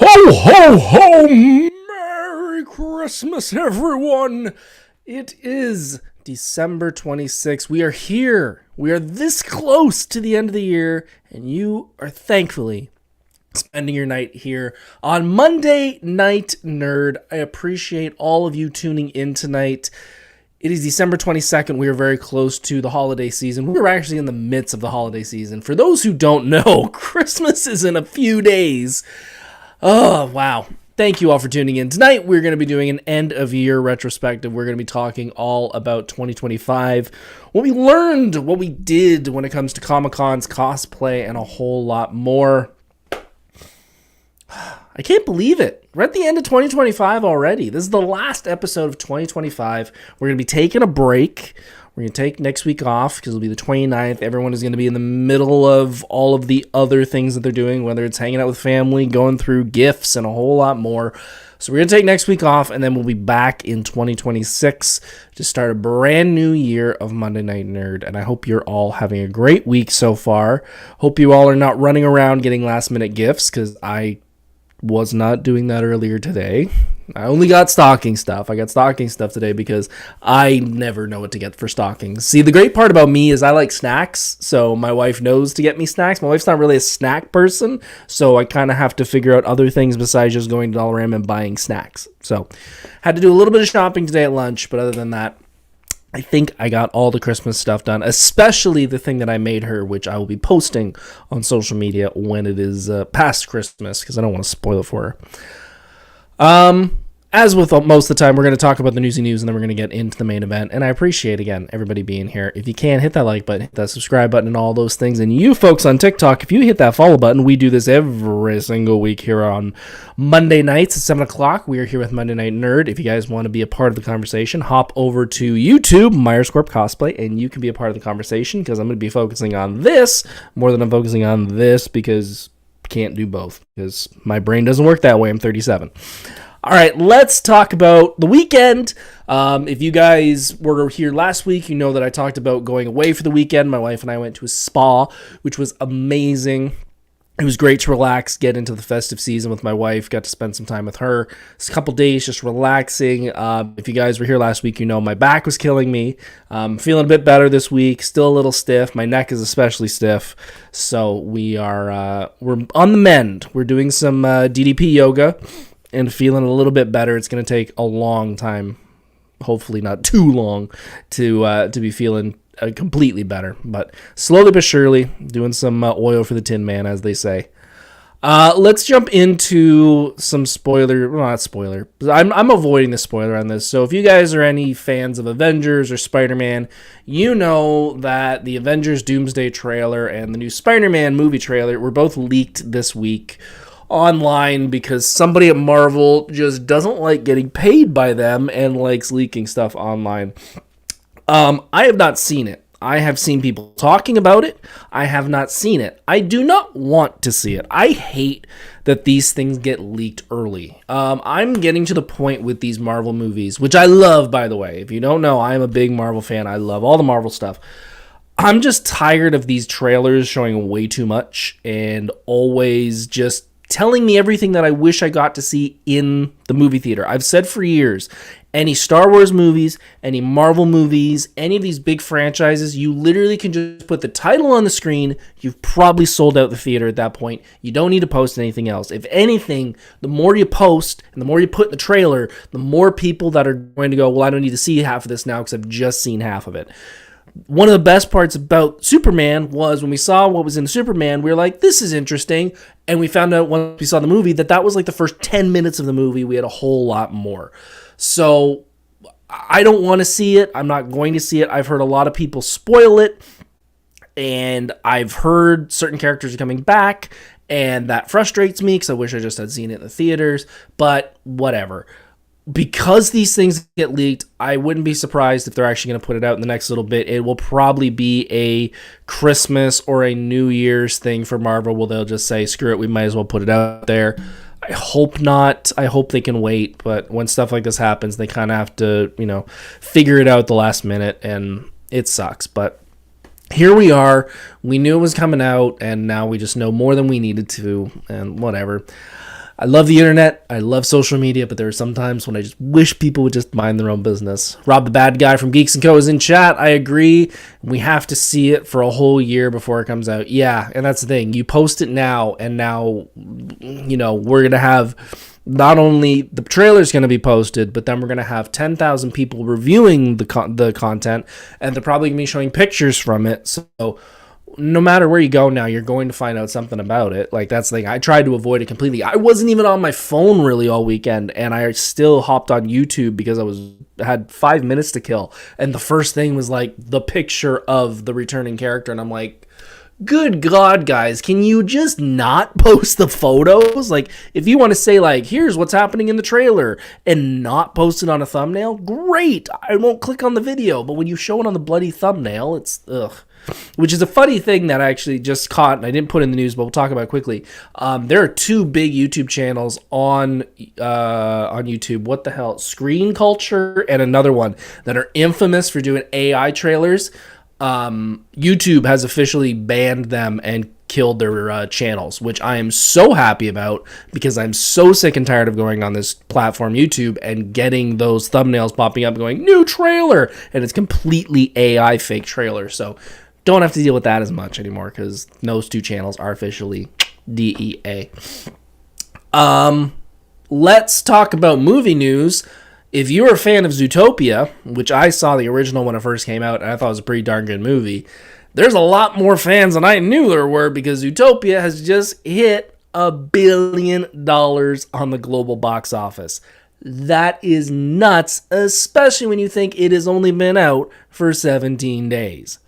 Ho, ho, ho! Merry Christmas, everyone! It is December 26th. We are here. We are this close to the end of the year, and you are thankfully spending your night here on Monday Night Nerd. I appreciate all of you tuning in tonight. It is December 22nd. We are very close to the holiday season. We're actually in the midst of the holiday season. For those who don't know, Christmas is in a few days. Oh, wow. Thank you all for tuning in. Tonight, we're going to be doing an end-of-year retrospective. We're going to be talking all about 2025, what we learned, what we did when it comes to Comic-Cons, cosplay, and a whole lot more. I can't believe it. We're at the end of 2025 already. This is the last episode of 2025. We're going to be taking a break. We're going to take next week off because it'll be the 29th. Everyone is going to be in the middle of all of the other things that they're doing, whether it's hanging out with family, going through gifts, and a whole lot more. So we're going to take next week off, and then we'll be back in 2026 to start a brand new year of Monday Night Nerd. And I hope you're all having a great week so far. Hope you all are not running around getting last-minute gifts, because I was not doing that earlier today. I only got stocking stuff. I got stocking stuff today because I never know what to get for stockings. See, the great part about me is I like snacks, so my wife knows to get me snacks. My wife's not really a snack person, so I kind of have to figure out other things besides just going to Dollarama and buying snacks. So, had to do a little bit of shopping today at lunch, but other than that, I think I got all the Christmas stuff done, especially the thing that I made her, which I will be posting on social media when it is past Christmas, because I don't want to spoil it for her. As with most of the time, we're going to talk about the newsy news, and then we're going to get into the main event. And I appreciate, again, everybody being here. If you can, hit that like button, hit that subscribe button, and all those things. And you folks on TikTok, if you hit that follow button, we do this every single week here on Monday nights at 7 o'clock. We are here with Monday Night Nerd. If you guys want to be a part of the conversation, hop over to YouTube, Corp Cosplay, and you can be a part of the conversation, because I'm going to be focusing on this more than I'm focusing on this, because I can't do both, because my brain doesn't work that way. I'm 37. All right, let's talk about the weekend. If you guys were here last week, you know that I talked about going away for the weekend. My wife and I went to a spa, which was amazing. It was great to relax, get into the festive season with my wife, got to spend some time with her. It's a couple days just relaxing. If you guys were here last week, you know my back was killing me. Feeling a bit better this week, still a little stiff. My neck is especially stiff. So we're on the mend. We're doing some DDP yoga and feeling a little bit better. It's going to take a long time, hopefully not too long, to be feeling completely better. But slowly but surely, doing some oil for the Tin Man, as they say. Let's jump into some not spoiler. I'm avoiding the spoiler on this. So if you guys are any fans of Avengers or Spider-Man, you know that the Avengers Doomsday trailer and the new Spider-Man movie trailer were both leaked this week online, because somebody at Marvel just doesn't like getting paid by them and likes leaking stuff online. I have not seen it. I have seen people talking about it. I have not seen it. I do not want to see it. I hate that these things get leaked early. I'm getting to the point with these Marvel movies, which I love, by the way. If you don't know, I'm a big Marvel fan. I love all the Marvel stuff. I'm just tired of these trailers showing way too much and always just telling me everything that I wish I got to see in the movie theater. I've said for years, any Star Wars movies, any Marvel movies, any of these big franchises, you literally can just put the title on the screen. You've probably sold out the theater at that point. You don't need to post anything else. If anything, the more you post and the more you put in the trailer, the more people that are going to go, well, I don't need to see half of this now because I've just seen half of it. One of the best parts about Superman was when we saw what was in Superman, we were like, this is interesting. And we found out once we saw the movie that was like the first 10 minutes of the movie. We had a whole lot more. So I don't want to see it. I'm not going to see it. I've heard a lot of people spoil it. And I've heard certain characters are coming back. And that frustrates me because I wish I just had seen it in the theaters. But whatever. Because these things get leaked, I wouldn't be surprised if they're actually going to put it out in the next little bit. It will probably be a Christmas or a New Year's thing for Marvel, where they'll just say, screw it, we might as well put it out there. I hope not. I hope they can wait. But when stuff like this happens, they kind of have to, figure it out at the last minute, and it sucks. But here we are. We knew it was coming out, and now we just know more than we needed to, and whatever. I love the internet. I love social media, but there are some times when I just wish people would just mind their own business. Rob the Bad Guy from Geeks & Co. is in chat. I agree. We have to see it for a whole year before it comes out. Yeah, and that's the thing. You post it now, and now, we're going to have not only the trailer's going to be posted, but then we're going to have 10,000 people reviewing the content, and they're probably going to be showing pictures from it. So no matter where you go now, you're going to find out something about it. Like, that's the thing. I tried to avoid it completely. I wasn't even on my phone really all weekend, and I still hopped on YouTube because I had 5 minutes to kill. And the first thing was like the picture of the returning character, and I'm like, good God, guys, can you just not post the photos? Like, if you want to say, like, here's what's happening in the trailer and not post it on a thumbnail, great. I won't click on the video. But when you show it on the bloody thumbnail, it's ugh. Which is a funny thing that I actually just caught, and I didn't put in the news, but we'll talk about it quickly. There are 2 big YouTube channels on YouTube. What the hell? Screen Culture and another one that are infamous for doing AI trailers. YouTube has officially banned them and killed their channels, which I am so happy about because I'm so sick and tired of going on this platform, YouTube, and getting those thumbnails popping up going, new trailer, and it's completely AI fake trailer. So don't have to deal with that as much anymore because those 2 channels are officially DEA. Let's talk about movie news. If you're a fan of Zootopia, which I saw the original when it first came out, and I thought it was a pretty darn good movie, there's a lot more fans than I knew there were because Zootopia has just hit $1 billion on the global box office. That is nuts, especially when you think it has only been out for 17 days.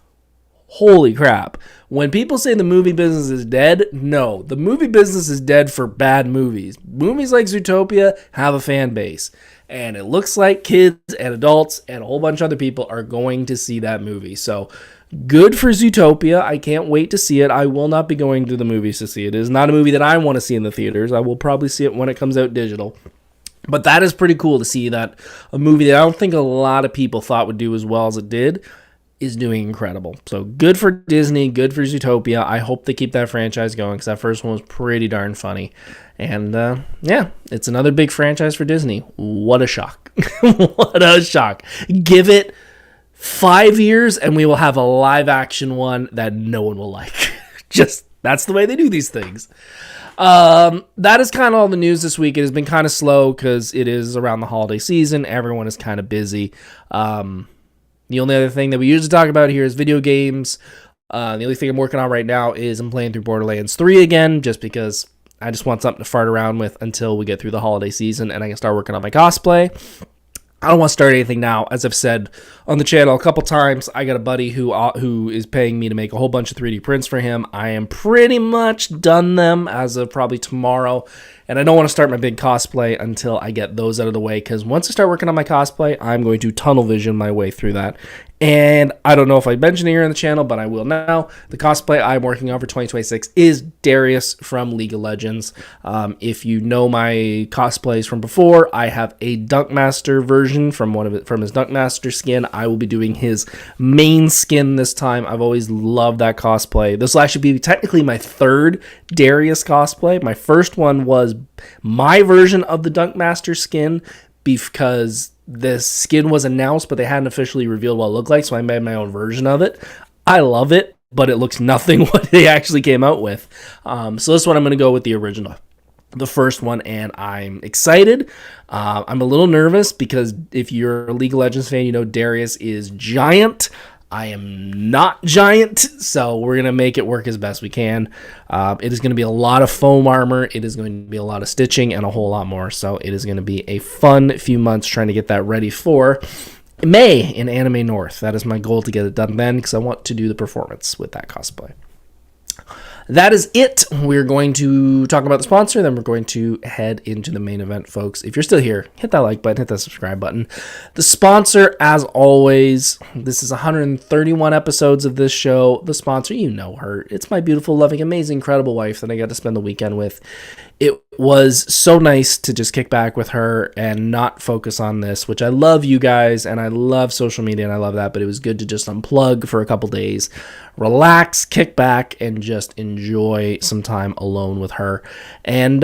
Holy crap. When people say the movie business is dead, no. The movie business is dead for bad movies. Movies like Zootopia have a fan base. And it looks like kids and adults and a whole bunch of other people are going to see that movie. So good for Zootopia. I can't wait to see it. I will not be going to the movies to see it. It is not a movie that I want to see in the theaters. I will probably see it when it comes out digital. But that is pretty cool to see that a movie that I don't think a lot of people thought would do as well as it did is doing incredible. So good for Disney, good for Zootopia. I hope they keep that franchise going because that first one was pretty darn funny. And it's another big franchise for Disney. What a shock. What a shock. Give it 5 years and we will have a live action one that no one will like. Just, that's the way they do these things. That is kind of all the news this week. It has been kind of slow because it is around the holiday season. Everyone is kind of busy. The only other thing that we usually talk about here is video games. The only thing I'm working on right now is I'm playing through Borderlands 3 again, just because I just want something to fart around with until we get through the holiday season and I can start working on my cosplay. I don't want to start anything now. As I've said on the channel a couple times, I got a buddy who is paying me to make a whole bunch of 3D prints for him. I am pretty much done them as of probably tomorrow. And I don't want to start my big cosplay until I get those out of the way, because once I start working on my cosplay, I'm going to tunnel vision my way through that. And I don't know if I mentioned it here on the channel, but I will now. The cosplay I'm working on for 2026 is Darius from League of Legends. If you know my cosplays from before, I have a Dunkmaster version from his Dunkmaster skin. I will be doing his main skin this time. I've always loved that cosplay. This will actually be technically my 3rd Darius cosplay. My first one was my version of the Dunkmaster skin because the skin was announced, but they hadn't officially revealed what it looked like, so I made my own version of it. I love it, but it looks nothing what they actually came out with. So this one I'm going to go with the original, the first one, and I'm excited. I'm a little nervous because if you're a League of Legends fan, you know Darius is giant. I am not giant, so we're going to make it work as best we can. It is going to be a lot of foam armor. It is going to be a lot of stitching and a whole lot more. So it is going to be a fun few months trying to get that ready for May in Anime North. That is my goal, to get it done then, because I want to do the performance with that cosplay. That is it. We're going to talk about the sponsor, then we're going to head into the main event, folks. If you're still here, hit that like button, hit that subscribe button. The sponsor, as always, this is 131 episodes of this show. The sponsor, you know her. It's my beautiful, loving, amazing, incredible wife that I got to spend the weekend with. It was so nice to just kick back with her and not focus on this, which I love you guys, and I love social media, and I love that, but it was good to just unplug for a couple days, relax, kick back, and just enjoy some time alone with her. And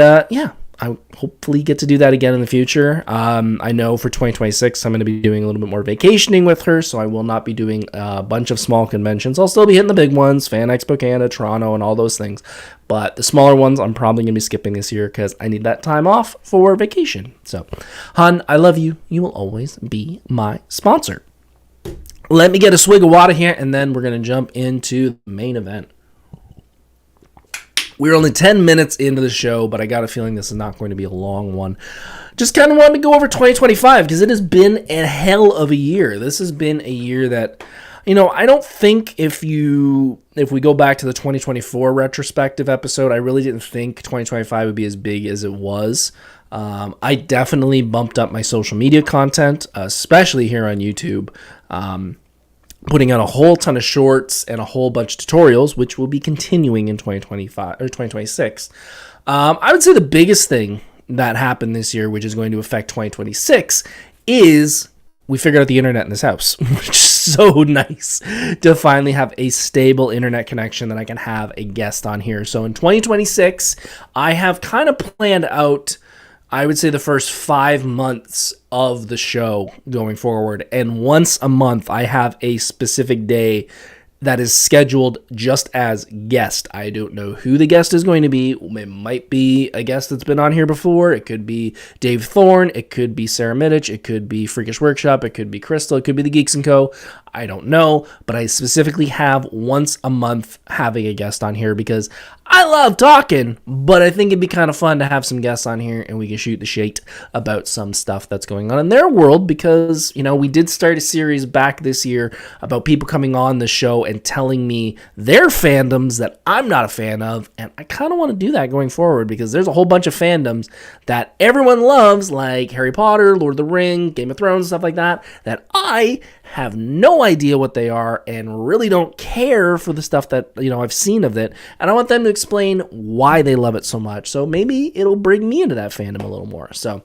I hopefully get to do that again in the future. I know for 2026, I'm going to be doing a little bit more vacationing with her, so I will not be doing a bunch of small conventions. I'll still be hitting the big ones, Fan Expo Canada, Toronto, and all those things. But the smaller ones, I'm probably going to be skipping this year because I need that time off for vacation. So, hon, I love you. You will always be my sponsor. Let me get a swig of water here, and then we're going to jump into the main event. We're only 10 minutes into the show, but I got a feeling this is not going to be a long one. Just kind of wanted to go over 2025 because it has been a hell of a year. This has been a year that, I don't think if we go back to the 2024 retrospective episode, I really didn't think 2025 would be as big as it was. I definitely bumped up my social media content, especially here on YouTube. Putting out a whole ton of shorts and a whole bunch of tutorials, which will be continuing in 2025 or 2026. I would say the biggest thing that happened this year, which is going to affect 2026, is we figured out the internet in this house, which is so nice to finally have a stable internet connection that I can have a guest on here. So in 2026, I have kind of planned out, I would say, the first 5 months of the show going forward. And once a month, I have a specific day that is scheduled just as guest. I don't know who the guest is going to be. It might be a guest that's been on here before. It could be Dave Thorne. It could be Sarah Middich. It could be Freakish Workshop. It could be Crystal. It could be the Geeks & Co. I don't know, but I specifically have once a month having a guest on here because I love talking, but I think it'd be kind of fun to have some guests on here and we can shoot the shit about some stuff that's going on in their world because, we did start a series back this year about people coming on the show and telling me their fandoms that I'm not a fan of, and I kind of want to do that going forward because there's a whole bunch of fandoms that everyone loves, like Harry Potter, Lord of the Rings, Game of Thrones, stuff like that I have no idea what they are and really don't care for the stuff that, I've seen of it. And I want them to explain why they love it so much. So maybe it'll bring me into that fandom a little more. So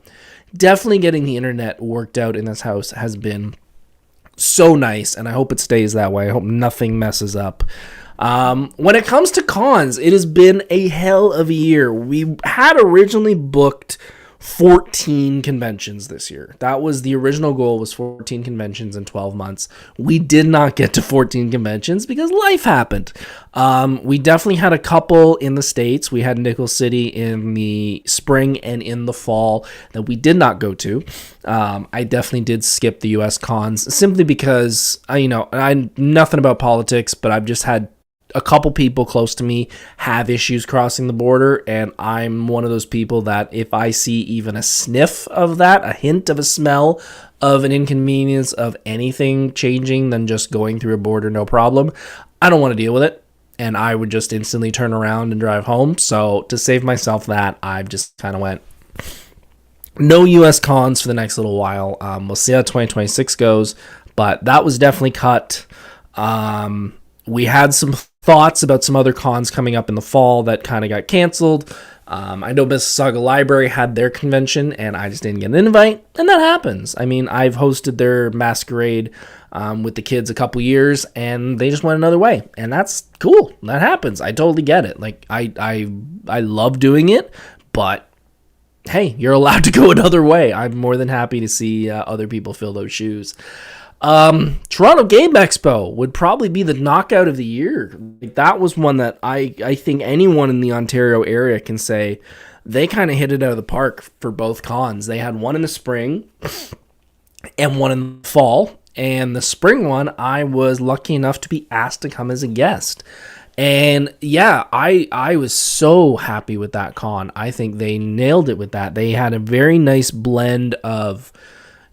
definitely getting the internet worked out in this house has been so nice. And I hope it stays that way. I hope nothing messes up. When it comes to cons, it has been a hell of a year. We had originally booked 14 conventions this year. That was the original goal, was 14 conventions in 12 months. We did not get to 14 conventions because life happened. We definitely had a couple in the States. We had Nickel City in the spring and in the fall that we did not go to. I definitely did skip the US cons simply because, I'm nothing about politics, but I've just had a couple people close to me have issues crossing the border, and I'm one of those people that if I see even a sniff of that, a hint of a smell of an inconvenience of anything changing than just going through a border, no problem, I don't want to deal with it, and I would just instantly turn around and drive home. So to save myself that, I've just kind of went no US cons for the next little while. We'll see how 2026 goes, but that was definitely cut. We had some thoughts about some other cons coming up in the fall that kind of got canceled. I know Mississauga Library had their convention and I just didn't get an invite, and that happens. I mean, I've hosted their masquerade with the kids a couple years and they just went another way, and that's cool. That happens. I totally get it. Like I love doing it, but hey, you're allowed to go another way. I'm more than happy to see other people fill those shoes. Toronto Game Expo would probably be the knockout of the year. Like, that was one that I think anyone in the Ontario area can say they kind of hit it out of the park for both cons. They had one in the spring and one in the fall, and the spring one I was lucky enough to be asked to come as a guest. And yeah, I was so happy with that con. I think they nailed it with that. They had a very nice blend of,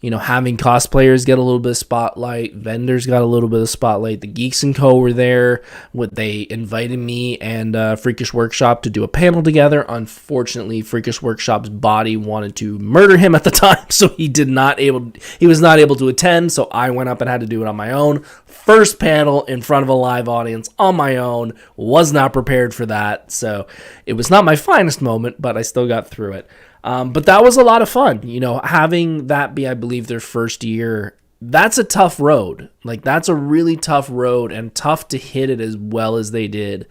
having cosplayers get a little bit of spotlight, vendors got a little bit of spotlight, the Geeks & Co. were there. They invited me and Freakish Workshop to do a panel together. Unfortunately, Freakish Workshop's body wanted to murder him at the time, so he was not able to attend, so I went up and had to do it on my own. First panel in front of a live audience on my own, was not prepared for that, so it was not my finest moment, but I still got through it. But that was a lot of fun, having that be, I believe, their first year. That's a tough road. Like, that's a really tough road and tough to hit it as well as they did.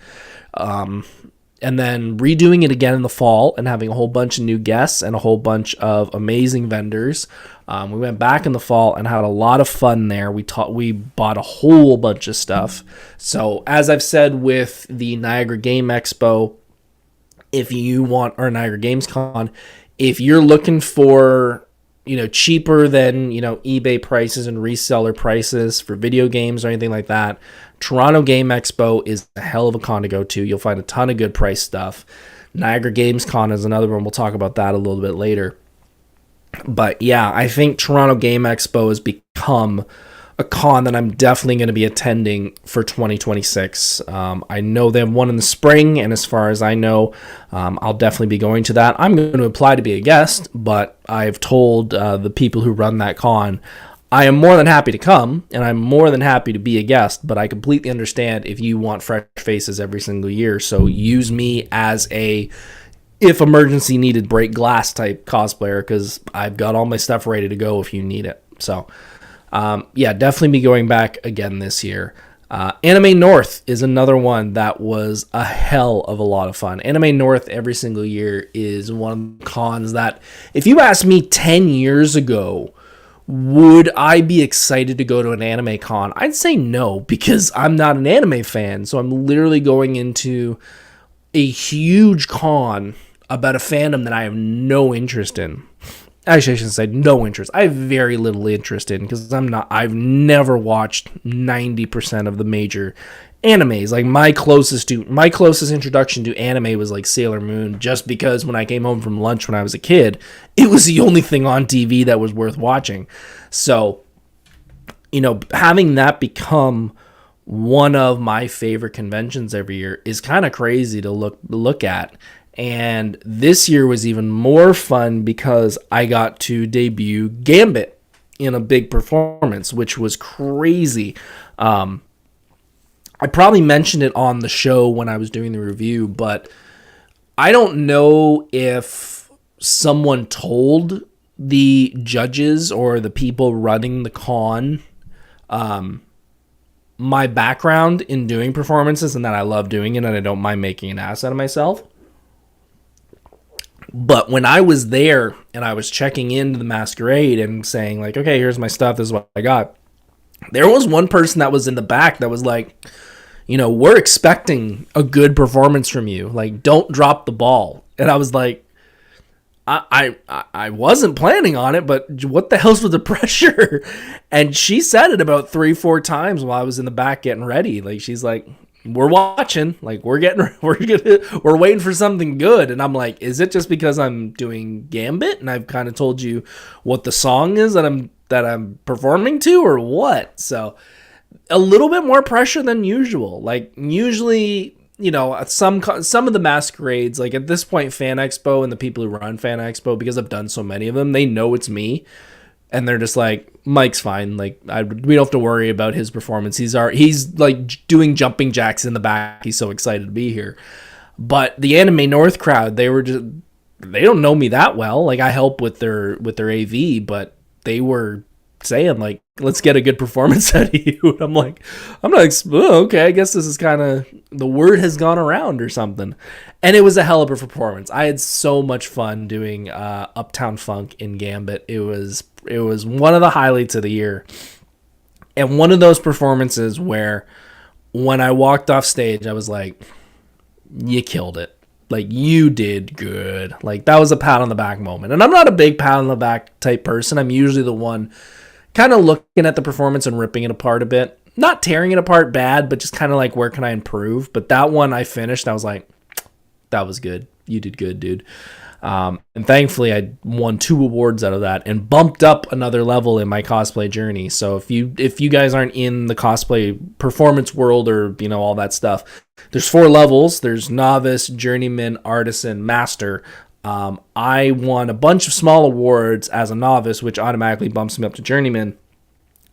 and then redoing it again in the fall and having a whole bunch of new guests and a whole bunch of amazing vendors. We went back in the fall and had a lot of fun there. We bought a whole bunch of stuff. So as I've said with the Niagara Game Expo, or Niagara Games Con, if you're looking for, cheaper than, eBay prices and reseller prices for video games or anything like that, Toronto Game Expo is a hell of a con to go to. You'll find a ton of good price stuff. Niagara Games Con is another one. We'll talk about that a little bit later. But yeah, I think Toronto Game Expo has become a con that I'm definitely going to be attending for 2026. I know they have one in the spring, and as far as I know, I'll definitely be going to that. I'm going to apply to be a guest, but I've told the people who run that con, I am more than happy to come, and I'm more than happy to be a guest, but I completely understand if you want fresh faces every single year, so use me as a if emergency needed break glass type cosplayer, because I've got all my stuff ready to go if you need it. So definitely be going back again this year. Anime North is another one that was a hell of a lot of fun. Anime North every single year is one of the cons that, if you asked me 10 years ago, would I be excited to go to an anime con? I'd say no, because I'm not an anime fan. So I'm literally going into a huge con about a fandom that I have no interest in. Actually, I shouldn't say no interest. I have very little interest in, because I've never watched 90% of the major animes. Like my closest introduction to anime was like Sailor Moon, just because when I came home from lunch when I was a kid, it was the only thing on TV that was worth watching. So, having that become one of my favorite conventions every year is kind of crazy to look at. And this year was even more fun because I got to debut Gambit in a big performance, which was crazy. I probably mentioned it on the show when I was doing the review, but I don't know if someone told the judges or the people running the con my background in doing performances, and that I love doing it and I don't mind making an ass out of myself. But when I was there and I was checking into the masquerade and saying like, okay, here's my stuff, this is what I got, there was one person that was in the back that was like, we're expecting a good performance from you. Like, don't drop the ball. And I was like, I wasn't planning on it, but what the hell's with the pressure? And she said it about 3-4 times while I was in the back getting ready. Like, she's like, we're watching, like we're waiting for something good. And I'm like, is it just because I'm doing Gambit and I've kind of told you what the song is that I'm performing to, or what? So a little bit more pressure than usual. Like usually, some of the masquerades, like at this point, Fan Expo and the people who run Fan Expo, because I've done so many of them, they know it's me. And they're just like, Mike's fine. Like, we don't have to worry about his performance. He's like doing jumping jacks in the back. He's so excited to be here. But the Anime North crowd, they don't know me that well. Like, I help with their AV, but they were saying like, let's get a good performance out of you. And I'm like, okay, I guess this is kind of, the word has gone around or something. And it was a hell of a performance. I had so much fun doing Uptown Funk in Gambit. It was one of the highlights of the year. And one of those performances where when I walked off stage, I was like, you killed it. Like, you did good. Like, that was a pat on the back moment. And I'm not a big pat on the back type person. I'm usually the one kind of looking at the performance and ripping it apart a bit. Not tearing it apart bad, but just kind of like, where can I improve? But that one I finished, I was like, that was good. You did good, dude. And thankfully, I won 2 awards out of that and bumped up another level in my cosplay journey. So if you guys aren't in the cosplay performance world or, all that stuff, there's 4 levels. There's novice, journeyman, artisan, master. I won a bunch of small awards as a novice, which automatically bumps me up to journeyman.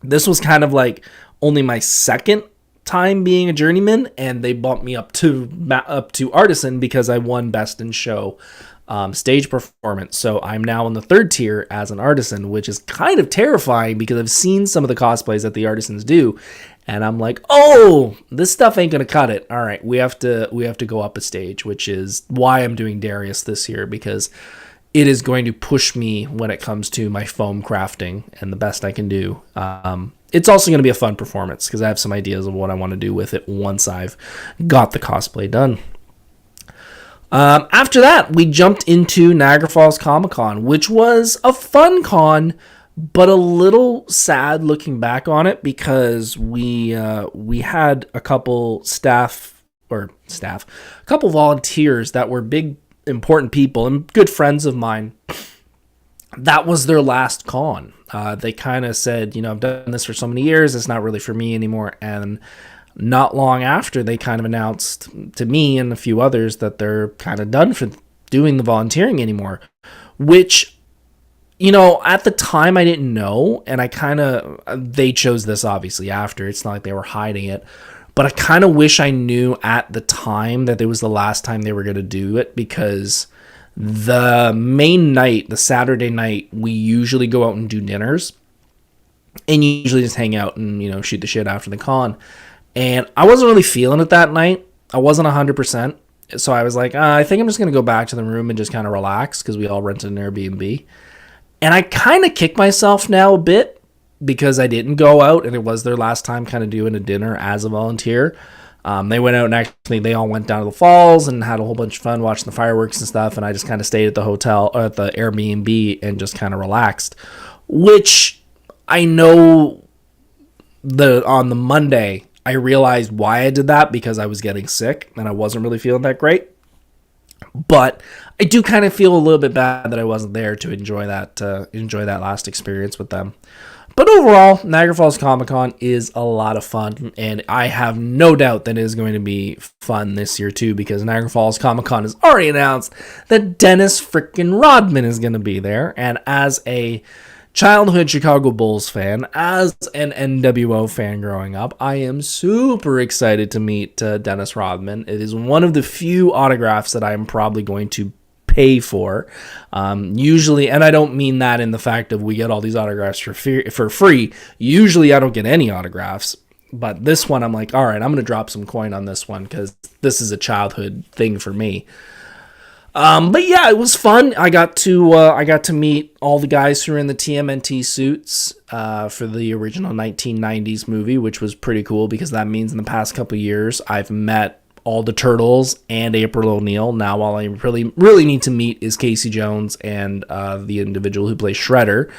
This was kind of like only my second time being a journeyman, and they bumped me up to artisan because I won best in show stage performance. So I'm now in the 3rd tier as an artisan, which is kind of terrifying because I've seen some of the cosplays that the artisans do, And I'm like, oh, this stuff ain't gonna cut it. All right, we have to go up a stage, which is why I'm doing Darius this year, because it is going to push me when it comes to my foam crafting and the best I can do. It's also going to be a fun performance because I have some ideas of what I want to do with it once I've got the cosplay done. After that, we jumped into Niagara Falls Comic Con, which was a fun con, but a little sad looking back on it because we had a couple volunteers that were big, important people and good friends of mine. That was their last con. They kind of said, I've done this for so many years, it's not really for me anymore. And not long after, they kind of announced to me and a few others that they're kind of done for doing the volunteering anymore, which, at the time I didn't know. And they chose this obviously after. It's not like they were hiding it. But I kind of wish I knew at the time that it was the last time they were going to do it, because the main night, the Saturday night, we usually go out and do dinners and usually just hang out and, shoot the shit after the con. And I wasn't really feeling it that night. I wasn't 100%. So I was like, I think I'm just going to go back to the room and just kind of relax because we all rented an Airbnb. And I kind of kick myself now a bit because I didn't go out and it was their last time kind of doing a dinner as a volunteer. They went out and actually they all went down to the falls and had a whole bunch of fun watching the fireworks and stuff. And I just kind of stayed at the hotel or at the Airbnb and just kind of relaxed, which I know on the Monday, I realized why I did that because I was getting sick and I wasn't really feeling that great. But I do kind of feel a little bit bad that I wasn't there to enjoy that last experience with them. But overall, Niagara Falls Comic Con is a lot of fun, and I have no doubt that it is going to be fun this year too, because Niagara Falls Comic Con has already announced that Dennis frickin' Rodman is going to be there, and as a childhood Chicago Bulls fan, as an NWO fan growing up, I am super excited to meet Dennis Rodman. It is one of the few autographs that I am probably going to pay for. Usually, and I don't mean that in the fact of we get all these autographs for free. Usually I don't get any autographs, but this one I'm like, all right, I'm going to drop some coin on this one because this is a childhood thing for me. But yeah, it was fun. I got to meet all the guys who were in the TMNT suits for the original 1990s movie, which was pretty cool because that means in the past couple years I've met all the Turtles and April O'Neil. Now all I really need to meet is Casey Jones and the individual who plays Shredder.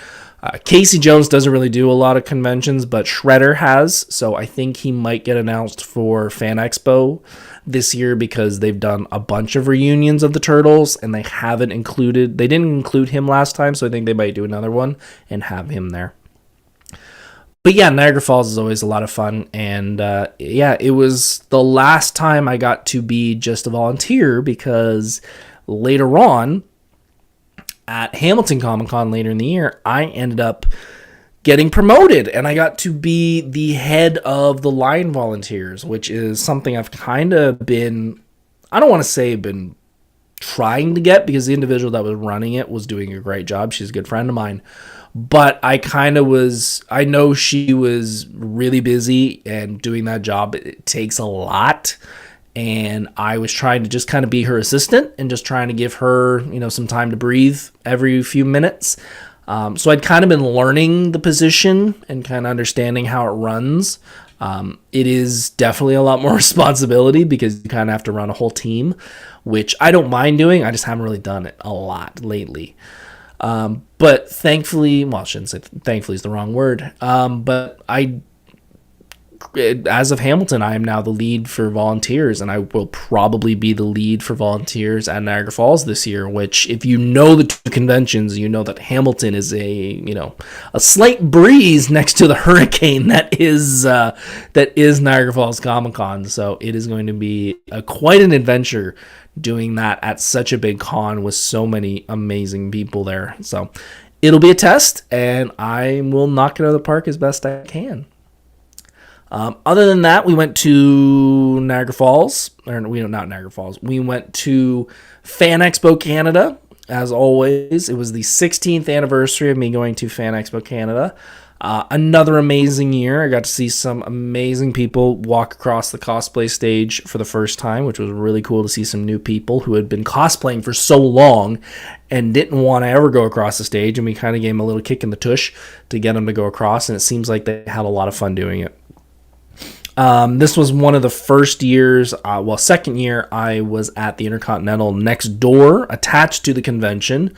Casey Jones doesn't really do a lot of conventions, but Shredder has, so I think he might get announced for Fan Expo this year because they've done a bunch of reunions of the Turtles and they didn't include him last time, so I think they might do another one and have him there. But yeah, Niagara Falls is always a lot of fun, and it was the last time I got to be just a volunteer because later on at Hamilton Comic Con later in the year, I ended up getting promoted, and I got to be the head of the line volunteers, which is something I've kind of been, I don't want to say been trying to get because the individual that was running it was doing a great job. She's a good friend of mine. But I know she was really busy and doing that job, it takes a lot. And I was trying to just kind of be her assistant and just trying to give her, some time to breathe every few minutes. So I'd kind of been learning the position and kind of understanding how it runs. It is definitely a lot more responsibility because you kind of have to run a whole team, which I don't mind doing. I just haven't really done it a lot lately. But thankfully, well, I shouldn't say thankfully is the wrong word. But as of Hamilton, I am now the lead for volunteers, and I will probably be the lead for volunteers at Niagara Falls this year, which if you know the two conventions, you know that Hamilton is a slight breeze next to the hurricane that is Niagara Falls Comic Con. So it is going to be quite an adventure doing that at such a big con with so many amazing people there. So it'll be a test, and I will knock it out of the park as best I can. Other than that, we went to Niagara Falls, not Niagara Falls. We went to Fan Expo Canada. As always, it was the 16th anniversary of me going to Fan Expo Canada. Another amazing year. I got to see some amazing people walk across the cosplay stage for the first time, which was really cool to see some new people who had been cosplaying for so long and didn't want to ever go across the stage. And we kind of gave them a little kick in the tush to get them to go across. And it seems like they had a lot of fun doing it. This was one of the first years, second year, I was at the Intercontinental next door, attached to the convention,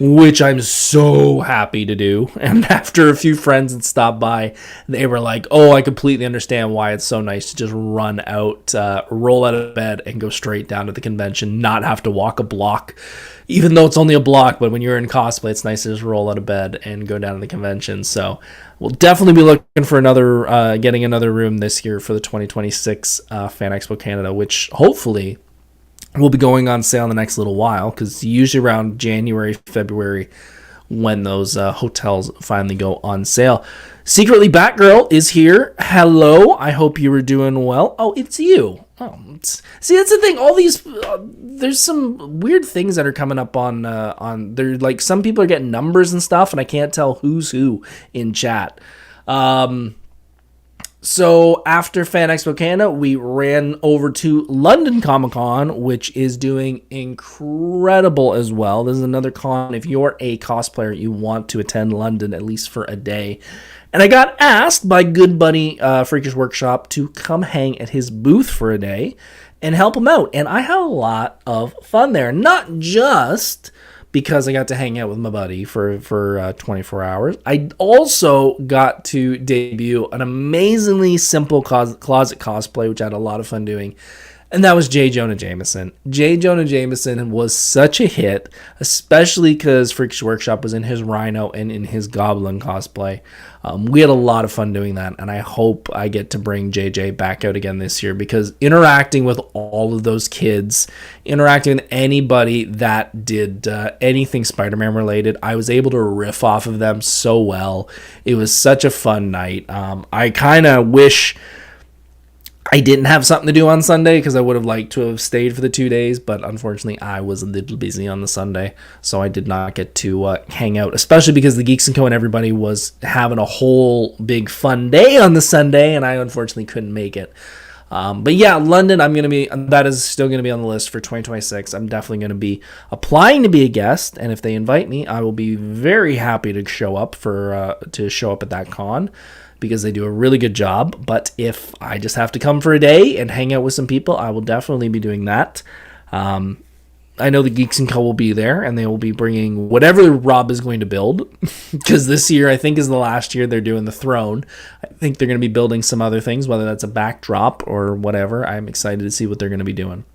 which I'm so happy to do. And after a few friends had stopped by, they were like, oh, I completely understand why it's so nice to just run out, roll out of bed, and go straight down to the convention, not have to walk a block. Even though it's only a block, but when you're in cosplay, it's nice to just roll out of bed and go down to the convention. So we'll definitely be looking for getting another room this year for the 2026 Fan Expo Canada, which hopefully will be going on sale in the next little while, because usually around January, February, when those hotels finally go on sale. Secretly Batgirl is here. Hello. I hope you were doing well. Oh, it's you. Oh, see, that's the thing. All these, there's some weird things that are coming up on there. Like, some people are getting numbers and stuff, and I can't tell who's who in chat. So after Fan Expo Canada, we ran over to London Comic Con, which is doing incredible as well. This is another con. If you're a cosplayer, you want to attend London at least for a day. And I got asked by good buddy Freakish Workshop to come hang at his booth for a day and help him out. And I had a lot of fun there. Not just because I got to hang out with my buddy for 24 hours. I also got to debut an amazingly simple closet cosplay, which I had a lot of fun doing. And that was J. Jonah Jameson. J. Jonah Jameson was such a hit, especially because Freakish Workshop was in his Rhino and in his Goblin cosplay. We had a lot of fun doing that, and I hope I get to bring JJ back out again this year, because interacting with all of those kids, interacting with anybody that did anything Spider-Man related, I was able to riff off of them so well. It was such a fun night. I kind of wish I didn't have something to do on Sunday, because I would have liked to have stayed for the 2 days, but unfortunately I was a little busy on the Sunday, so I did not get to hang out, especially because the Geeks & Co. and everybody was having a whole big fun day on the Sunday, and I unfortunately couldn't make it. But yeah, London, that is still going to be on the list for 2026. I'm definitely going to be applying to be a guest, and if they invite me, I will be very happy to show up at that con, because they do a really good job. But if I just have to come for a day and hang out with some people, I will definitely be doing that. I know the Geeks & Co. will be there, and they will be bringing whatever Rob is going to build, because this year I think is the last year they're doing the throne. I think they're going to be building some other things, whether that's a backdrop or whatever. I'm excited to see what they're going to be doing.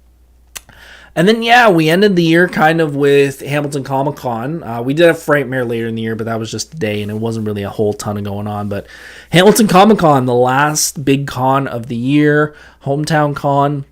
And then, yeah, we ended the year kind of with Hamilton Comic Con. We did have Frightmare later in the year, but that was just a day, and it wasn't really a whole ton of going on. But Hamilton Comic Con, the last big con of the year, hometown con,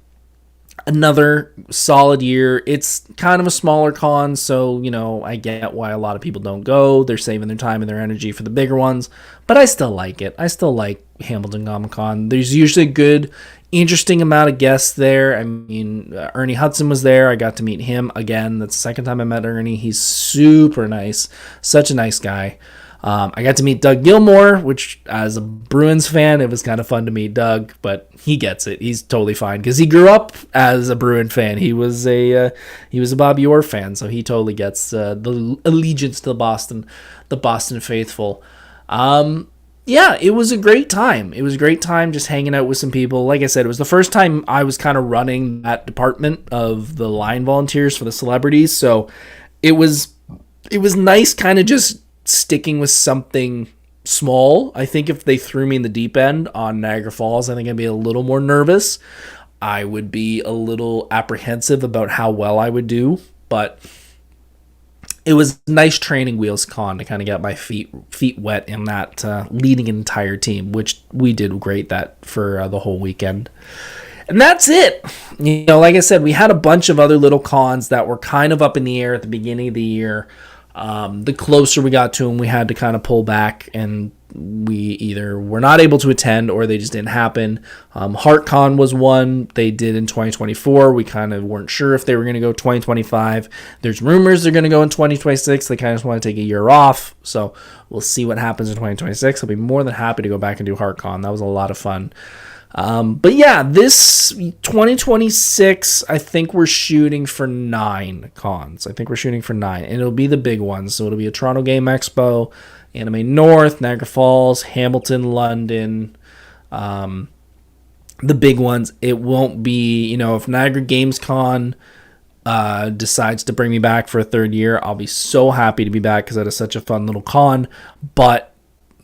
another solid year. It's kind of a smaller con, so, I get why a lot of people don't go. They're saving their time and their energy for the bigger ones, but I still like it. I still like Hamilton Comic Con. There's usually a good, interesting amount of guests there. I mean, Ernie Hudson was there. I got to meet him again. That's the second time I met Ernie. He's super nice. Such a nice guy. I got to meet Doug Gilmore, which, as a Bruins fan, it was kind of fun to meet Doug, but he gets it. He's totally fine, because he grew up as a Bruin fan. He was a Bobby Orr fan, so he totally gets the allegiance to the Boston faithful. Yeah, it was a great time. It was a great time just hanging out with some people. Like I said, it was the first time I was kind of running that department of the line volunteers for the celebrities. So it was nice kind of just sticking with something small. I think if they threw me in the deep end on Niagara Falls, I think I'd be a little more nervous. I would be a little apprehensive about how well I would do, but it was nice training wheels con to kind of get my feet wet in that leading an entire team, which we did great for the whole weekend. And that's it. Like I said, we had a bunch of other little cons that were kind of up in the air at the beginning of the year. The closer we got to them, we had to kind of pull back, and we either were not able to attend or they just didn't happen. HeartCon was one they did in 2024. We kind of weren't sure if they were going to go 2025. There's rumors they're going to go in 2026. They kind of just want to take a year off. So we'll see what happens in 2026. I'll be more than happy to go back and do HeartCon. That was a lot of fun. But yeah, this 2026, I think we're shooting for 9 cons. I think we're shooting for 9, and it'll be the big ones. So it'll be a Toronto Game Expo, Anime North, Niagara Falls, Hamilton, London, the big ones. It won't be, if Niagara Games Con decides to bring me back for a third year, I'll be so happy to be back because that is such a fun little con. But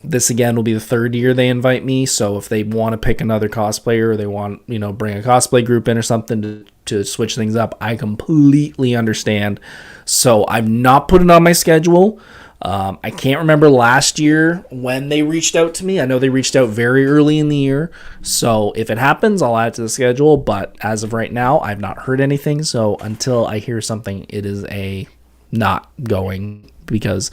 this again will be the third year they invite me, so if they want to pick another cosplayer or they want, bring a cosplay group in or something to switch things up, I completely understand. So I've not put it on my schedule. I can't remember last year when they reached out to me. I know they reached out very early in the year, so if it happens, I'll add it to the schedule, but as of right now, I've not heard anything, so until I hear something, it is a not going, because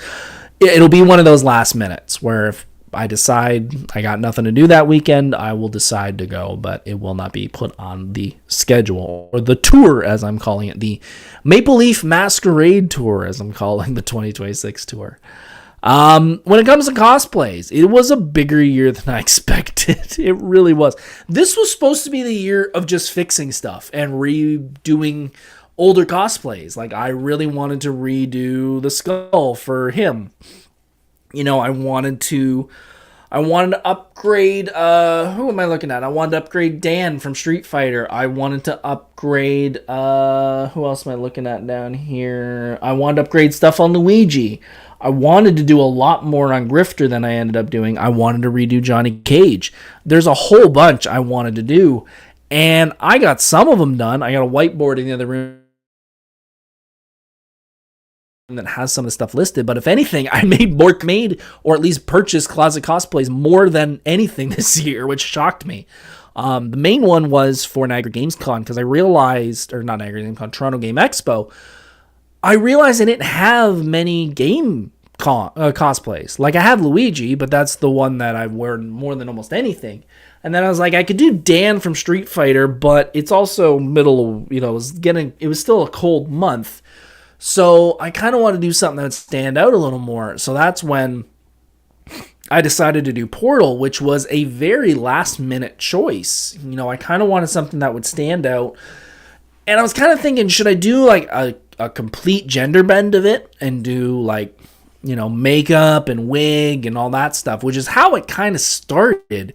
it'll be one of those last minutes where if I decide I got nothing to do that weekend, I will decide to go, but it will not be put on the schedule, or the tour, as I'm calling it, the Maple Leaf Masquerade Tour, as I'm calling the 2026 tour. When it comes to cosplays, it was a bigger year than I expected. It really was. This was supposed to be the year of just fixing stuff and redoing older cosplays. Like, I really wanted to redo the skull for him. I wanted to upgrade, who am I looking at? I wanted to upgrade Dan from Street Fighter. I wanted to upgrade, who else am I looking at down here? I wanted to upgrade stuff on Luigi. I wanted to do a lot more on Grifter than I ended up doing. I wanted to redo Johnny Cage. There's a whole bunch I wanted to do, and I got some of them done. I got a whiteboard in the other room that has some of the stuff listed, but if anything, I made or at least purchased Closet Cosplays more than anything this year, which shocked me. The main one was for Niagara Games Con, because I realized, or not Niagara Games Con, Toronto Game Expo, I realized I didn't have many game cosplays. Like, I have Luigi, but that's the one that I've worn more than almost anything. And then I was like, I could do Dan from Street Fighter, but it's also it was still a cold month. So I kind of want to do something that would stand out a little more. So that's when I decided to do Portal, which was a very last minute choice. I kind of wanted something that would stand out. And I was kind of thinking, should I do like a complete gender bend of it and do like, makeup and wig and all that stuff, which is how it kind of started.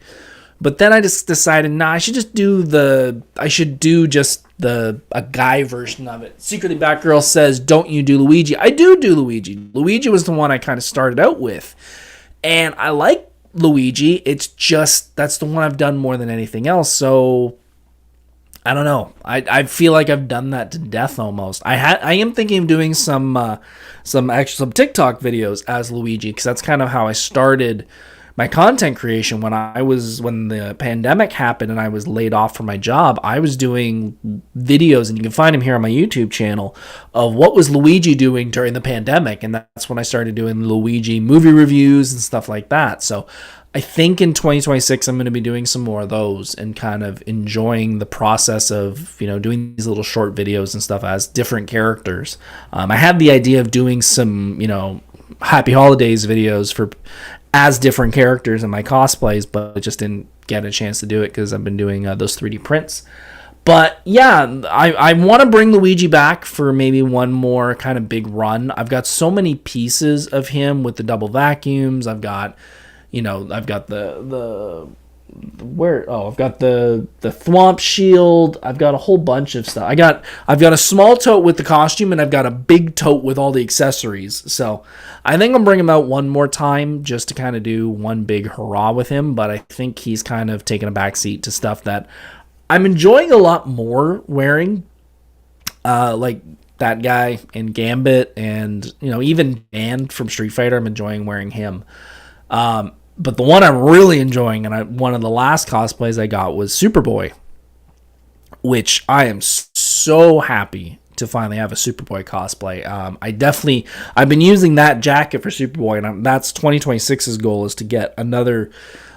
But then I just decided, I should do a guy version of it. Secretly Batgirl says, don't you do Luigi? I do Luigi. Luigi was the one I kind of started out with. And I like Luigi. It's just, that's the one I've done more than anything else. So, I don't know. I feel like I've done that to death almost. I am thinking of doing some TikTok videos as Luigi, because that's kind of how I started my content creation when the pandemic happened and I was laid off from my job. I was doing videos, and you can find them here on my YouTube channel, of what was Luigi doing during the pandemic, and that's when I started doing Luigi movie reviews and stuff like that. So I think in 2026 I'm going to be doing some more of those and kind of enjoying the process of doing these little short videos and stuff as different characters. I had the idea of doing some Happy Holidays videos as different characters in my cosplays, but I just didn't get a chance to do it because I've been doing those 3D prints. But yeah, I want to bring Luigi back for maybe one more kind of big run. I've got so many pieces of him with the double vacuums. I've got the Thwomp shield. I've got a whole bunch of stuff. I've got a small tote with the costume, and I've got a big tote with all the accessories. So I think I'm bringing him out one more time just to kind of do one big hurrah with him. But I think he's kind of taken a backseat to stuff that I'm enjoying a lot more wearing, like that guy in Gambit, and even Dan from Street Fighter. I'm enjoying wearing him. But the one I'm really enjoying, and one of the last cosplays I got, was Superboy, which I am so happy to finally have a Superboy cosplay. I've been using that jacket for Superboy, and that's 2026's goal, is to get another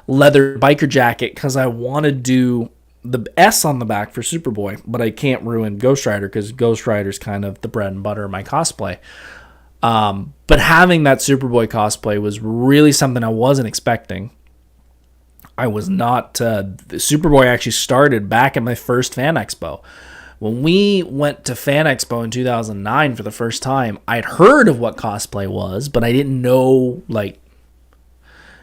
leather biker jacket, because I want to do the S on the back for Superboy, but I can't ruin Ghost Rider, because Ghost Rider's kind of the bread and butter of my cosplay. But having that Superboy cosplay was really something I wasn't expecting. I was not, Superboy actually started back at my first Fan Expo. When we went to Fan Expo in 2009 for the first time, I'd heard of what cosplay was, but I didn't know, like,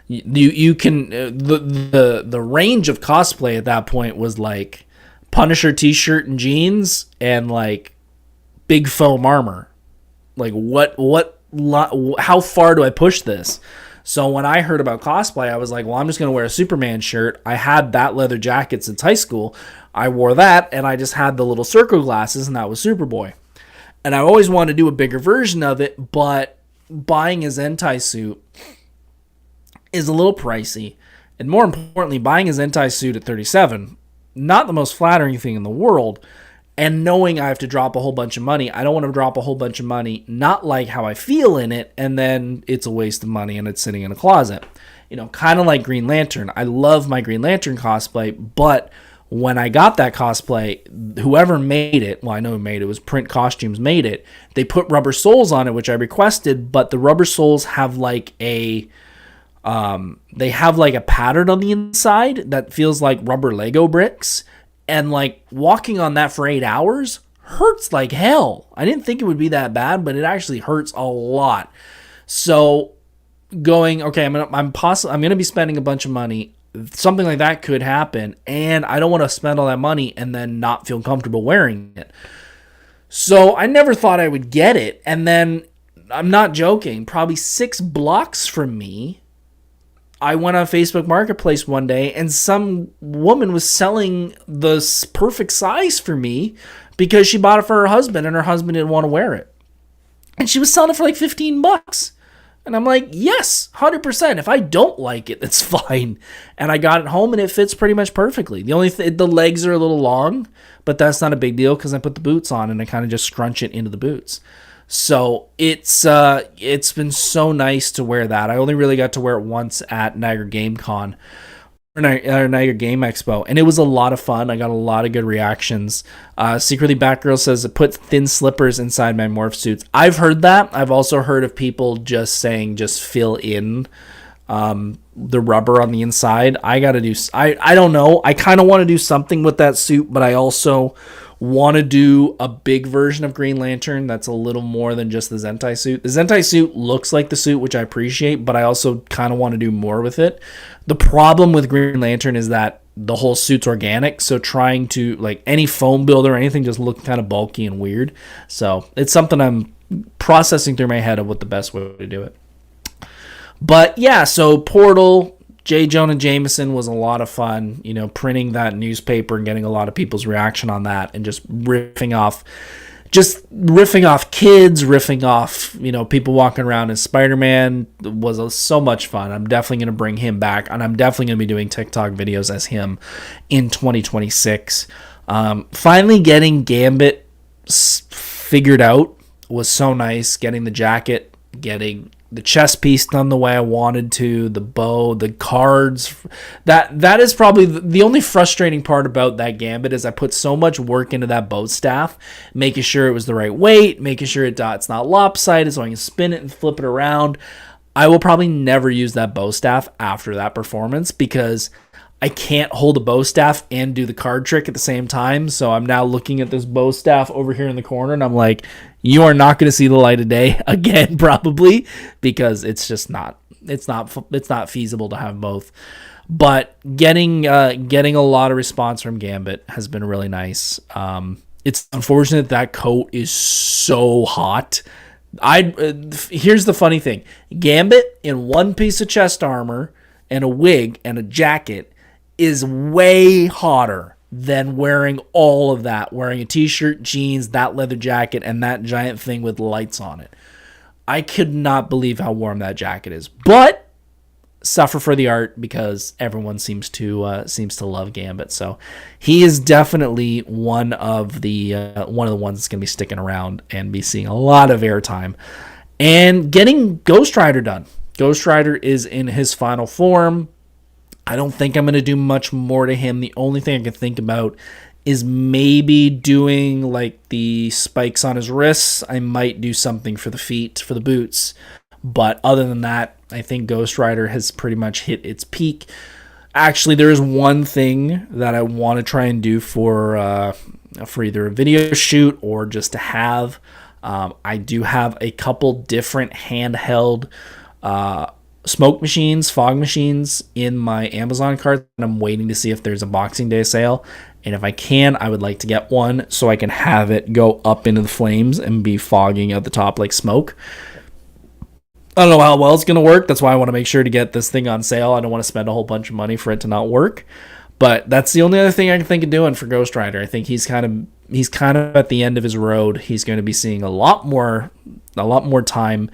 you can, the range of cosplay at that point was like Punisher t-shirt and jeans and like big foam armor. Like, how far do I push this? So when I heard about cosplay, I was like, well, I'm just going to wear a Superman shirt. I had that leather jacket since high school. I wore that, and I just had the little circle glasses, and that was Superboy. And I always wanted to do a bigger version of it, but buying a Zentai suit is a little pricey. And more importantly, buying a Zentai suit at 37, not the most flattering thing in the world. And knowing I have to drop a whole bunch of money, I don't want to drop a whole bunch of money, not like how I feel in it, and then it's a waste of money and it's sitting in a closet. You know, kind of like Green Lantern. I love my Green Lantern cosplay, but when I got that cosplay, whoever made it, well, I know who made it, was Print Costumes made it, they put rubber soles on it, which I requested, but the rubber soles have like a pattern on the inside that feels like rubber Lego bricks. And like walking on that for 8 hours hurts like hell. I didn't think it would be that bad, but it actually hurts a lot. So going, okay, I'm going to be spending a bunch of money. Something like that could happen, and I don't want to spend all that money and then not feel comfortable wearing it. So I never thought I would get it. And then, I'm not joking, probably 6 blocks from me, I went on Facebook Marketplace one day, and some woman was selling the perfect size for me because she bought it for her husband, and her husband didn't want to wear it. And she was selling it for like $15. And I'm like, yes, 100%. If I don't like it, that's fine. And I got it home, and it fits pretty much perfectly. The only the legs are a little long, but that's not a big deal because I put the boots on, and I kind of just scrunch it into the boots. So it's been so nice to wear that. I only really got to wear it once at Niagara Game Con, or Niagara Game Expo, and it was a lot of fun. I got a lot of good reactions. Secretly Batgirl says, put thin slippers inside my morph suits. I've heard that. I've also heard of people just saying just fill in the rubber on the inside. I don't know. I kind of want to do something with that suit, but I also want to do a big version of Green Lantern that's a little more than just the Zentai suit. The Zentai suit looks like the suit, which I appreciate, but I also kind of want to do more with it. The problem with Green Lantern is that the whole suit's organic, so trying to, like, any foam build or anything just look kind of bulky and weird. So it's something I'm processing through my head of what the best way to do it. But yeah, so Portal, J. Jonah Jameson was a lot of fun, you know, printing that newspaper and getting a lot of people's reaction on that, and just riffing off kids, riffing off, you know, people walking around as Spider-Man was so much fun. I'm definitely going to bring him back, and I'm definitely going to be doing TikTok videos as him in 2026. Finally getting Gambit figured out was so nice. Getting the jacket, getting the chest piece done the way I wanted to, the bow, the cards. That is probably the only frustrating part about that Gambit, is I put so much work into that bow staff, making sure it was the right weight, making sure it's not lopsided so I can spin it and flip it around. I will probably never use that bow staff after that performance, because I can't hold a bow staff and do the card trick at the same time. So I'm now looking at this bow staff over here in the corner, and I'm like, you are not going to see the light of day again, probably, because it's just not feasible to have both. But getting a lot of response from Gambit has been really nice. It's unfortunate that coat is so hot. Here's the funny thing: Gambit in one piece of chest armor and a wig and a jacket is way hotter than wearing all of that, wearing a t-shirt, jeans, that leather jacket, and that giant thing with lights on it. I could not believe how warm that jacket is. But suffer for the art because everyone seems to love Gambit. So he is definitely one of the ones that's going to be sticking around and be seeing a lot of airtime. And getting Ghost Rider done. Ghost Rider is in his final form. I don't think I'm going to do much more to him. The only thing I can think about is maybe doing like the spikes on his wrists. I might do something for the feet, for the boots. But other than that, I think Ghost Rider has pretty much hit its peak. Actually, there is one thing that I want to try and do for either a video shoot or just to have. I do have a couple different handheld smoke machines, fog machines in my Amazon cart, and I'm waiting to see if there's a Boxing Day sale. And if I can, I would like to get one so I can have it go up into the flames and be fogging at the top like smoke. I don't know how well it's going to work. That's why I want to make sure to get this thing on sale. I don't want to spend a whole bunch of money for it to not work. But that's the only other thing I can think of doing for Ghost Rider. I think he's kind of at the end of his road. He's going to be seeing a lot more time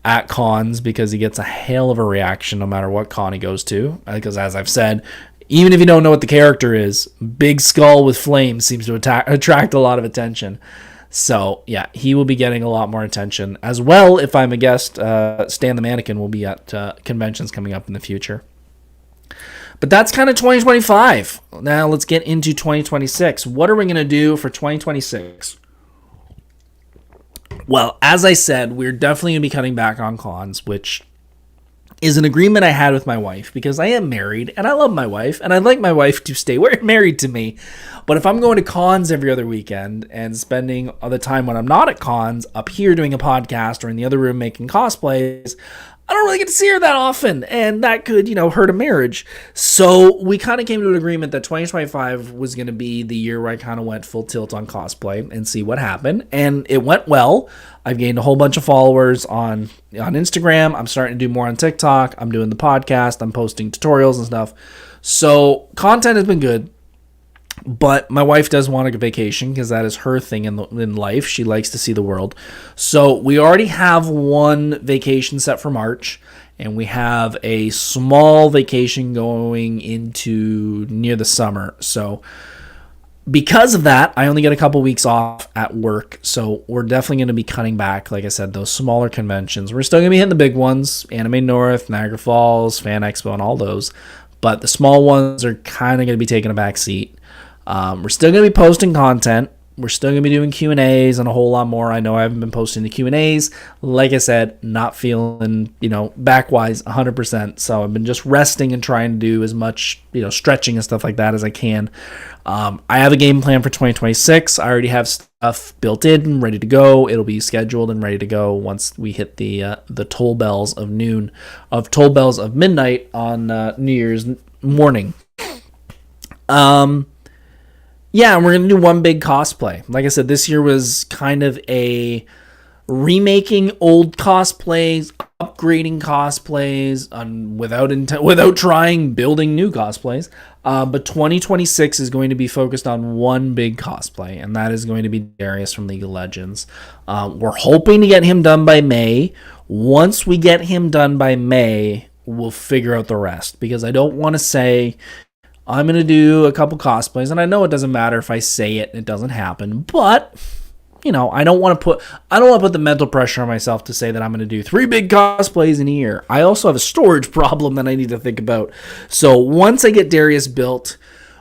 at cons because he gets a hell of a reaction no matter what con he goes to. Because as I've said, even if you don't know what the character is, big skull with flames seems to attract a lot of attention. So, yeah, he will be getting a lot more attention. As well, if I'm a guest, Stan the Mannequin will be at conventions coming up in the future. But that's kind of 2025. Now, let's get into 2026. What are we going to do for 2026? Well, as I said, we're definitely going to be cutting back on cons, which is an agreement I had with my wife because I am married and I love my wife and I'd like my wife to stay married to me. But if I'm going to cons every other weekend and spending all the time when I'm not at cons up here doing a podcast or in the other room making cosplays, I don't really get to see her that often, and that could, hurt a marriage. So we kind of came to an agreement that 2025 was going to be the year where I kind of went full tilt on cosplay and see what happened, and it went well. I've gained a whole bunch of followers on Instagram. I'm starting to do more on TikTok. I'm doing the podcast. I'm posting tutorials and stuff. So content has been good. But my wife does want a vacation because that is her thing in life. She likes to see the world. So we already have one vacation set for March, and we have a small vacation going into near the summer. So because of that, I only get a couple weeks off at work. So we're definitely going to be cutting back, like I said, those smaller conventions. We're still going to be hitting the big ones, Anime North, Niagara Falls, Fan Expo, and all those. But the small ones are kind of going to be taking a back seat. We're still going to be posting content. We're still going to be doing Q&As and a whole lot more. I know I haven't been posting the Q&As. Like I said, not feeling, back-wise 100%. So I've been just resting and trying to do as much, stretching and stuff like that as I can. I have a game plan for 2026. I already have stuff built in and ready to go. It'll be scheduled and ready to go once we hit the toll bells of midnight on New Year's morning. Yeah, and we're going to do one big cosplay. Like I said, this year was kind of a remaking old cosplays, upgrading cosplays, without trying building new cosplays. But 2026 is going to be focused on one big cosplay, and that is going to be Darius from League of Legends. We're hoping to get him done by May. Once we get him done by May, we'll figure out the rest, because I don't want to say I'm going to do a couple cosplays, and I know it doesn't matter if I say it and it doesn't happen, but I don't want to put the mental pressure on myself to say that I'm going to do 3 big cosplays in a year. I also have a storage problem that I need to think about. So once I get Darius built,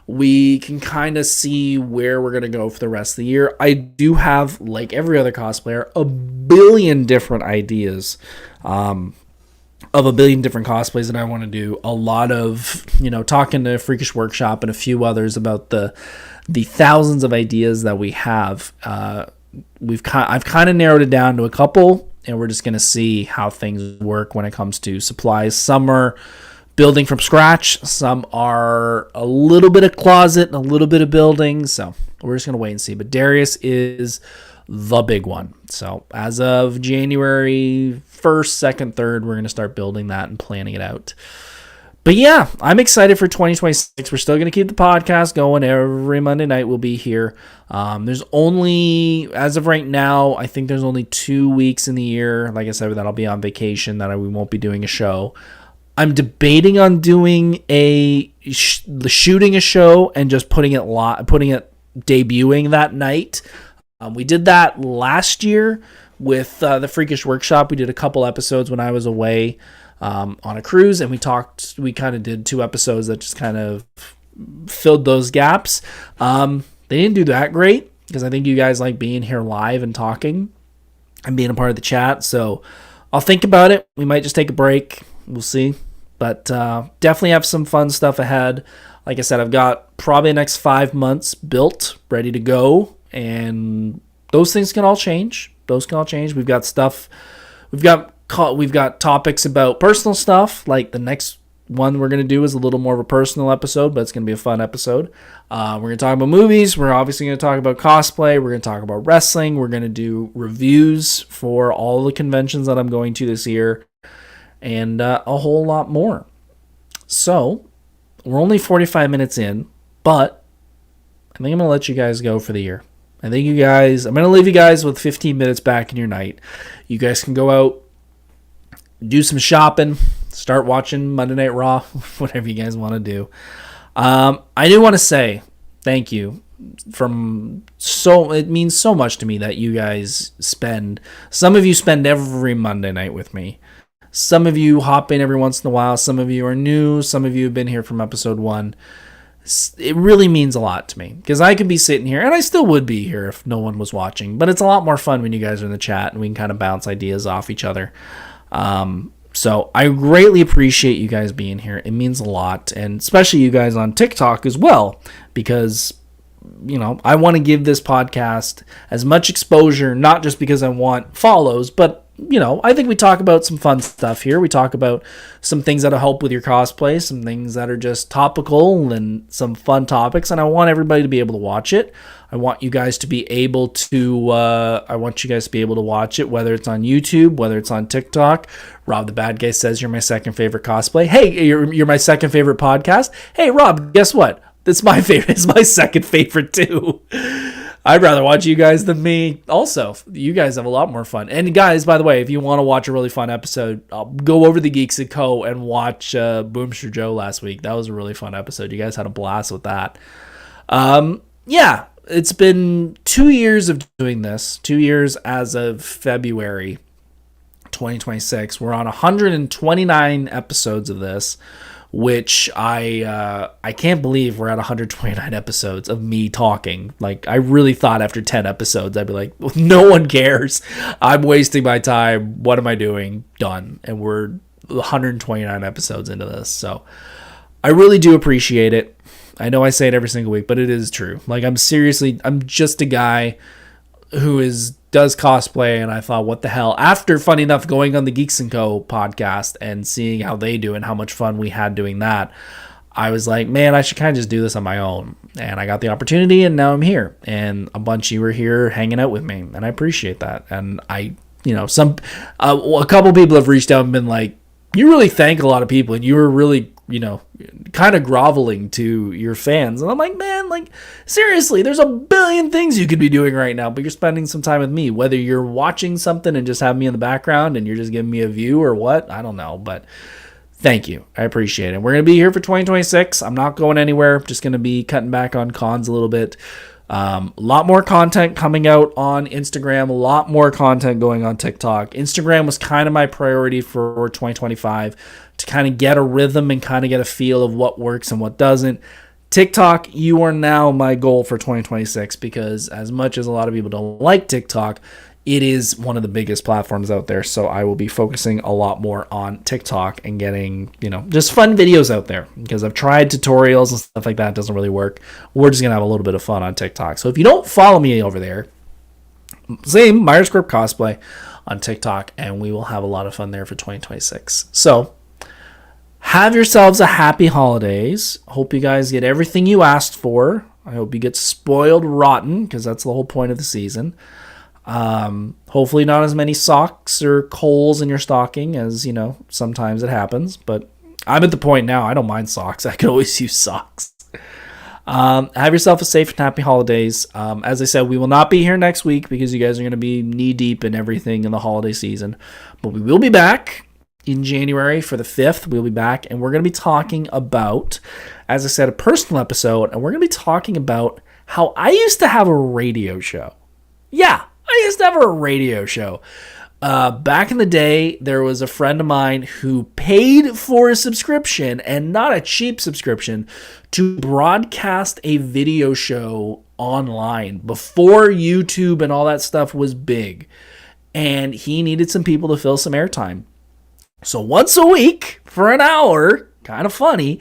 we can kind of see where we're going to go for the rest of the year. I do have, like every other cosplayer, a billion different ideas of a billion different cosplays that I want to do. A lot of, talking to Freakish Workshop and a few others about the thousands of ideas that we have. I've kind of narrowed it down to a couple, and we're just going to see how things work when it comes to supplies. Some are building from scratch. Some are a little bit of closet and a little bit of building. So we're just going to wait and see. But Darius is the big one. So as of January 1st, 2nd, 3rd, we're going to start building that and planning it out. But yeah, I'm excited for 2026. We're still going to keep the podcast going. Every Monday night we'll be here. There's only, as of right now, I think there's only 2 weeks in the year, like I said, that I'll be on vacation, that we won't be doing a show. I'm debating on doing shooting a show and just putting it debuting that night. We did that last year with the Freakish Workshop. We did a couple episodes when I was away on a cruise, and we kind of did 2 episodes that just kind of filled those gaps. They didn't do that great because I think you guys like being here live and talking and being a part of the chat. So I'll think about it. We might just take a break. We'll see. But definitely have some fun stuff ahead. Like I said, I've got probably the next 5 months built, ready to go. And those things can all change. We've got stuff. We've got topics about personal stuff. Like the next one we're going to do is a little more of a personal episode, but it's going to be a fun episode. We're going to talk about movies. We're obviously going to talk about cosplay. We're going to talk about wrestling. We're going to do reviews for all the conventions that I'm going to this year. And a whole lot more. So, we're only 45 minutes in, but I think I'm going to let you guys go for the year. I'm going to leave you guys with 15 minutes back in your night. You guys can go out, do some shopping, start watching Monday Night Raw, whatever you guys want to do. I do want to say thank you. It means so much to me that you guys some of you spend every Monday night with me. Some of you hop in every once in a while. Some of you are new. Some of you have been here from episode 1. It really means a lot to me because I could be sitting here, and I still would be here if no one was watching, but it's a lot more fun when you guys are in the chat and we can kind of bounce ideas off each other. So I greatly appreciate you guys being here. It means a lot, and especially you guys on TikTok as well, because I want to give this podcast as much exposure, not just because I want follows, but I think we talk about some fun stuff here. We talk about some things that'll help with your cosplay, some things that are just topical and some fun topics. And I want everybody to be able to watch it. I want you guys to be able to watch it, whether it's on YouTube, whether it's on TikTok. Rob the Bad Guy says you're my second favorite cosplay. Hey, you're my second favorite podcast. Hey, Rob, guess what? That's my favorite. It's my second favorite too. I'd rather watch you guys than me. Also, you guys have a lot more fun. And guys, by the way, if you want to watch a really fun episode, I'll go over to Geeks & Co. and watch Boomster Joe last week. That was a really fun episode. You guys had a blast with that. Yeah, it's been 2 years of doing this. 2 years as of February 2026. We're on 129 episodes of this, which I can't believe we're at 129 episodes of me talking. Like, I really thought after 10 episodes, I'd be like, well, no one cares. I'm wasting my time. What am I doing? Done. And we're 129 episodes into this. So I really do appreciate it. I know I say it every single week, but it is true. Like, I'm just a guy who does cosplay, and I thought, what the hell? After, funny enough, going on the Geeks & Co. podcast and seeing how they do and how much fun we had doing that, I was like, man, I should kind of just do this on my own. And I got the opportunity, and now I'm here. And a bunch of you were here hanging out with me, and I appreciate that. And a couple people have reached out and been like, you really thank a lot of people, and you were really, kind of groveling to your fans. And I'm like, man, like, seriously, there's a billion things you could be doing right now, but you're spending some time with me, whether you're watching something and just have me in the background and you're just giving me a view or what, I don't know, but thank you. I appreciate it. We're going to be here for 2026. I'm not going anywhere. I'm just going to be cutting back on cons a little bit. A lot more content coming out on Instagram, a lot more content going on TikTok. Instagram was kind of my priority for 2025 to kind of get a rhythm and kind of get a feel of what works and what doesn't. TikTok, you are now my goal for 2026 because as much as a lot of people don't like TikTok, it is one of the biggest platforms out there. So I will be focusing a lot more on TikTok and getting, just fun videos out there because I've tried tutorials and stuff like that. It doesn't really work. We're just going to have a little bit of fun on TikTok. So if you don't follow me over there, same Myers Corp Cosplay on TikTok, and we will have a lot of fun there for 2026. So have yourselves a happy holidays. Hope you guys get everything you asked for. I hope you get spoiled rotten because that's the whole point of the season. Hopefully not as many socks or coals in your stocking as, sometimes it happens, but I'm at the point now, I don't mind socks. I can always use socks. Have yourself a safe and happy holidays. As I said, we will not be here next week because you guys are going to be knee deep in everything in the holiday season, but we will be back. in January for the 5th. We'll be back, and we're going to be talking about, as I said, a personal episode, and we're going to be talking about how I used to have a radio show. Yeah, I used to have a radio show. Back in the day, there was a friend of mine who paid for a subscription, and not a cheap subscription, to broadcast a video show online before YouTube and all that stuff was big. And he needed some people to fill some airtime. So once a week for an hour, kind of funny,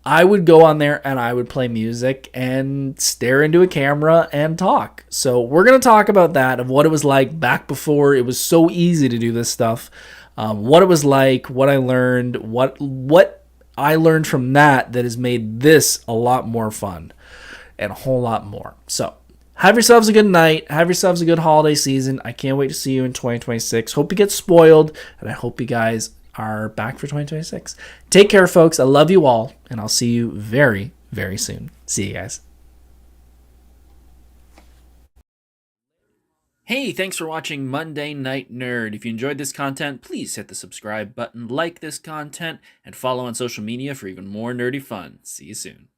I would go on there and I would play music and stare into a camera and talk. So we're going to talk about that, of what it was like back before it was so easy to do this stuff, what it was like, what I learned, what I learned from that has made this a lot more fun and a whole lot more. So have yourselves a good night. Have yourselves a good holiday season. I can't wait to see you in 2026. Hope you get spoiled, and I hope you guys are back for 2026. Take care, folks. I love you all, and I'll see you very, very soon. See you guys. Hey, thanks for watching Monday Night Nerd. If you enjoyed this content, please hit the subscribe button, like this content, and follow on social media for even more nerdy fun. See you soon.